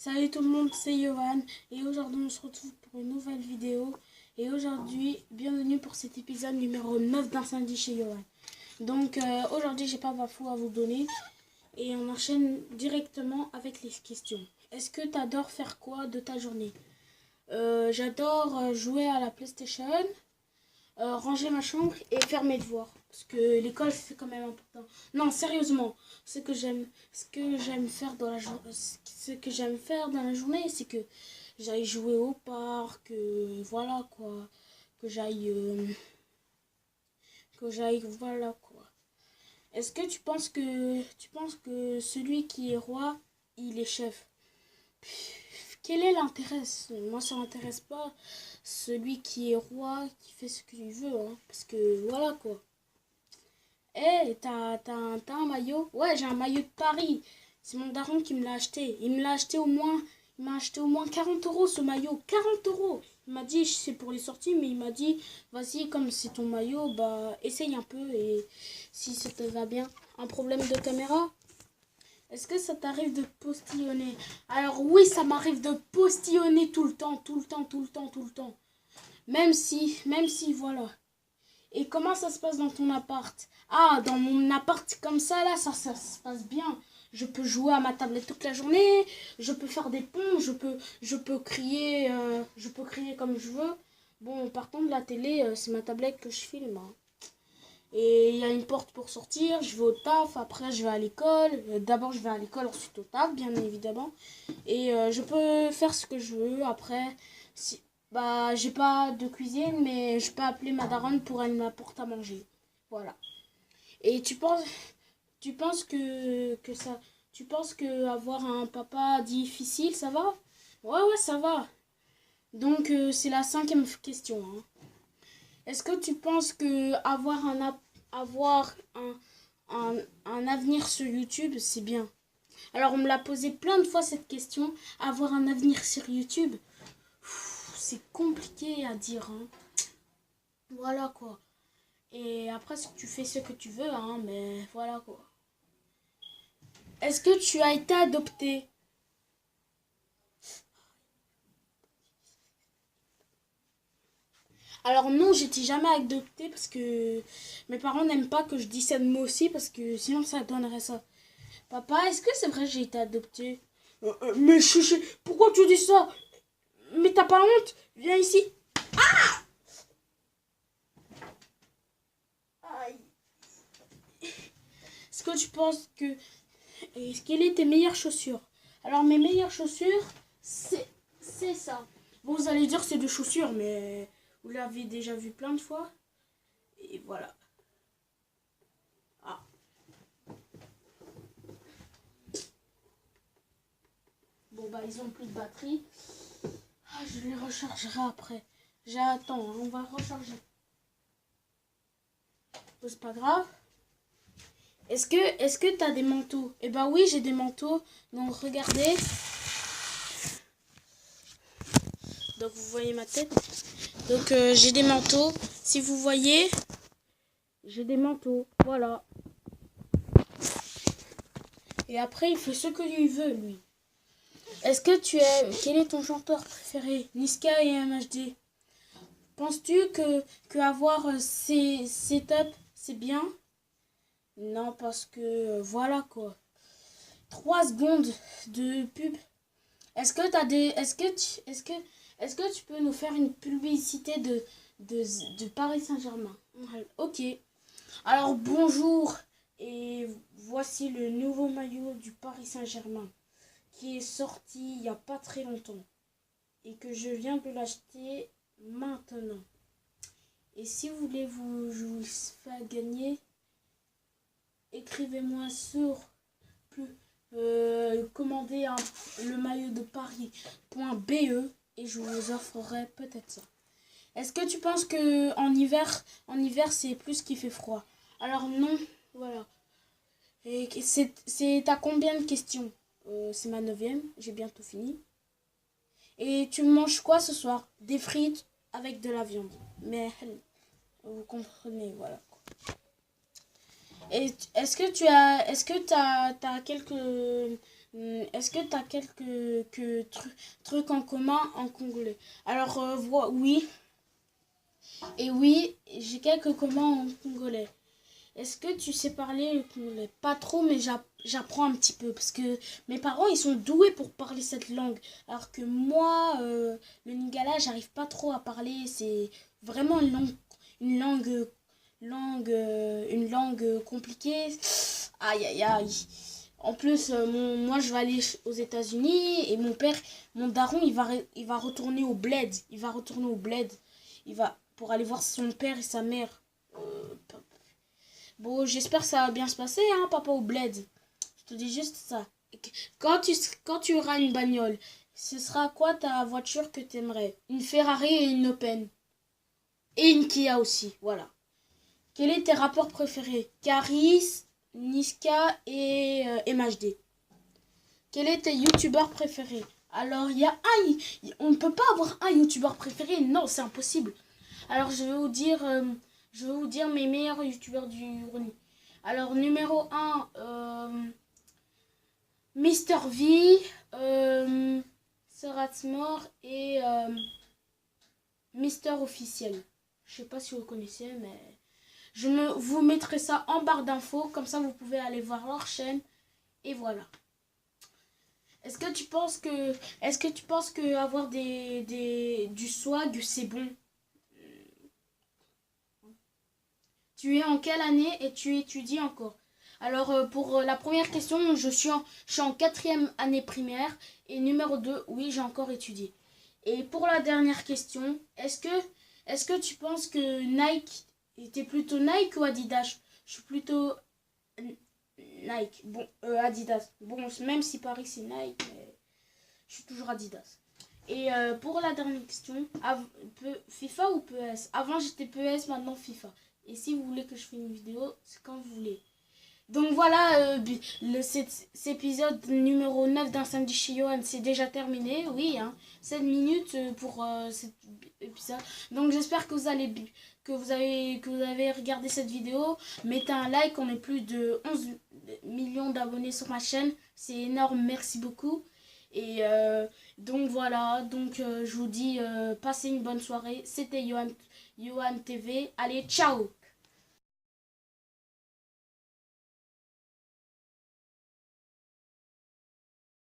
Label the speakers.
Speaker 1: Salut tout le monde, c'est Yohan et aujourd'hui on se retrouve pour une nouvelle vidéo. Et aujourd'hui, bienvenue pour cet épisode numéro 9 d'Incendie chez Yohan. Donc aujourd'hui j'ai pas d'infos à vous donner et on enchaîne directement avec les questions. Est-ce que tu adores faire quoi de ta journée? J'adore jouer à la PlayStation, ranger ma chambre et faire mes devoirs. Parce que l'école c'est quand même important. Non, sérieusement, ce que j'aime faire dans la journée, c'est que j'aille jouer au parc, voilà quoi, que j'aille, voilà quoi. Est-ce que tu penses que celui qui est roi, il est chef? Quel est l'intérêt? Moi, ça m'intéresse pas. Celui qui est roi, qui fait ce qu'il veut, hein. Parce que voilà quoi. Eh, t'as un maillot? Ouais, j'ai un maillot de Paris. C'est mon daron qui me l'a acheté. Il m'a acheté au moins 40 euros ce maillot. 40 euros! Il m'a dit, c'est pour les sorties, mais il m'a dit, vas-y, comme c'est ton maillot, bah, essaye un peu et si ça te va bien. Un problème de caméra? Est-ce que ça t'arrive de postillonner? Alors oui, ça m'arrive de postillonner tout le temps, tout le temps, tout le temps, tout le temps. Même si, voilà. Et comment ça se passe dans ton appart? Ah, dans mon appart comme ça, là, ça se passe bien. Je peux jouer à ma tablette toute la journée, je peux faire des pompes, je peux crier comme je veux. Bon, par contre, la télé, c'est ma tablette que je filme, hein. Et il y a une porte pour sortir, je vais au taf, après je vais à l'école. D'abord je vais à l'école, ensuite au taf, bien évidemment. Et je peux faire ce que je veux. Après, si, bah, j'ai pas de cuisine, mais je peux appeler ma daronne pour elle m'apporte à manger. Voilà. Et tu penses que avoir un papa difficile, ça va? Ouais, ouais, ça va. Donc c'est la cinquième question, hein. Est-ce que tu penses que avoir un avenir sur YouTube, c'est bien? Alors, on me l'a posé plein de fois cette question. Avoir un avenir sur YouTube, c'est compliqué à dire, hein. Voilà quoi. Et après, tu fais ce que tu veux, hein, mais voilà quoi. Est-ce que tu as été adopté? Alors non, j'étais jamais adoptée parce que mes parents n'aiment pas que je dise ça de moi aussi parce que sinon ça donnerait ça. Papa, est-ce que c'est vrai que j'ai été adoptée? Mais chichi, pourquoi tu dis ça? Mais t'as pas honte? Viens ici. Aïe. Est-ce que tu penses que... Quelles sont tes meilleures chaussures? Alors mes meilleures chaussures, c'est ça. Bon, vous allez dire que c'est des chaussures, mais vous l'avez déjà vu plein de fois. Et voilà. Ah. Bon, bah ils ont plus de batterie. Ah, je les rechargerai après. J'attends, hein, on va recharger. Bon, c'est pas grave. Est-ce que t'as des manteaux? Eh ben oui, j'ai des manteaux. Donc regardez. Donc vous voyez ma tête. Donc j'ai des manteaux. Si vous voyez, j'ai des manteaux. Voilà. Et après, il fait ce qu'il veut, lui. Est-ce que tu es... Quel est ton chanteur préféré? Niska et MHD. Penses-tu que avoir ces setups, c'est bien? Non, parce que voilà quoi. 3 secondes de pub. Est-ce que t'as des. Est-ce que tu peux nous faire une publicité de Paris Saint-Germain? Ok. Alors bonjour. Et voici le nouveau maillot du Paris Saint-Germain qui est sorti il n'y a pas très longtemps et que je viens de l'acheter maintenant. Et si vous voulez je vous le fais gagner, écrivez-moi sur plus commandez le maillot de Paris.be et je vous offrerai peut-être ça. Est-ce que tu penses que en hiver c'est plus qu'il fait froid? Alors non, voilà. Et c'est à combien de questions? C'est ma 9e, j'ai bientôt fini. Et tu manges quoi ce soir? Des frites avec de la viande. Mais vous comprenez, voilà. Et est-ce que t'as quelques Est-ce que tu as quelques trucs en commun en congolais? Alors, oui. Et oui, j'ai quelques communs en congolais. Est-ce que tu sais parler le congolais? Pas trop, mais j'apprends un petit peu. Parce que mes parents, ils sont doués pour parler cette langue. Alors que moi, le lingala, j'arrive pas trop à parler. C'est vraiment une une langue compliquée. Aïe, aïe, aïe. En plus, moi, je vais aller aux États-Unis et mon daron, il va retourner au bled. Il va retourner au bled. Il va pour aller voir son père et sa mère. Bon, j'espère que ça va bien se passer, hein, papa au bled. Je te dis juste ça. Quand tu auras une bagnole, ce sera quoi ta voiture que t'aimerais? Une Ferrari et une Open. Et une Kia aussi, voilà. Quels sont tes rapports préférés? Caris, Niska et MHD. Quel est tes youtubeurs préférés? Alors, il y a on ne peut pas avoir un youtubeur préféré. Non, c'est impossible. Alors, je vais vous dire mes meilleurs youtubeurs du Rony. Alors, numéro 1, Mister V, Seratsmore et Mister Officiel. Je sais pas si vous connaissez, mais vous mettrai ça en barre d'infos. Comme ça, vous pouvez aller voir leur chaîne. Et voilà. Est-ce que tu penses que avoir du swag, c'est bon? Tu es en quelle année et tu étudies encore? Alors, pour la première question, je suis en quatrième année primaire. Et numéro 2, oui, j'ai encore étudié. Et pour la dernière question, est-ce que tu penses que Nike était plutôt Nike ou Adidas? Je suis plutôt Nike. Bon, Adidas. Bon, même si Paris c'est Nike, mais je suis toujours Adidas. Et pour la dernière question, FIFA ou PES? Avant j'étais PES, maintenant FIFA. Et si vous voulez que je fasse une vidéo, c'est quand vous voulez. Donc voilà, cet épisode numéro 9 d'un samedi chez Johan, c'est déjà terminé. Oui, hein, 7 minutes pour cet épisode. Donc j'espère que que vous avez regardé cette vidéo. Mettez un like, on est plus de 11 millions d'abonnés sur ma chaîne. C'est énorme, merci beaucoup. Et donc voilà, je vous dis passez une bonne soirée. C'était Johan TV. Allez, ciao!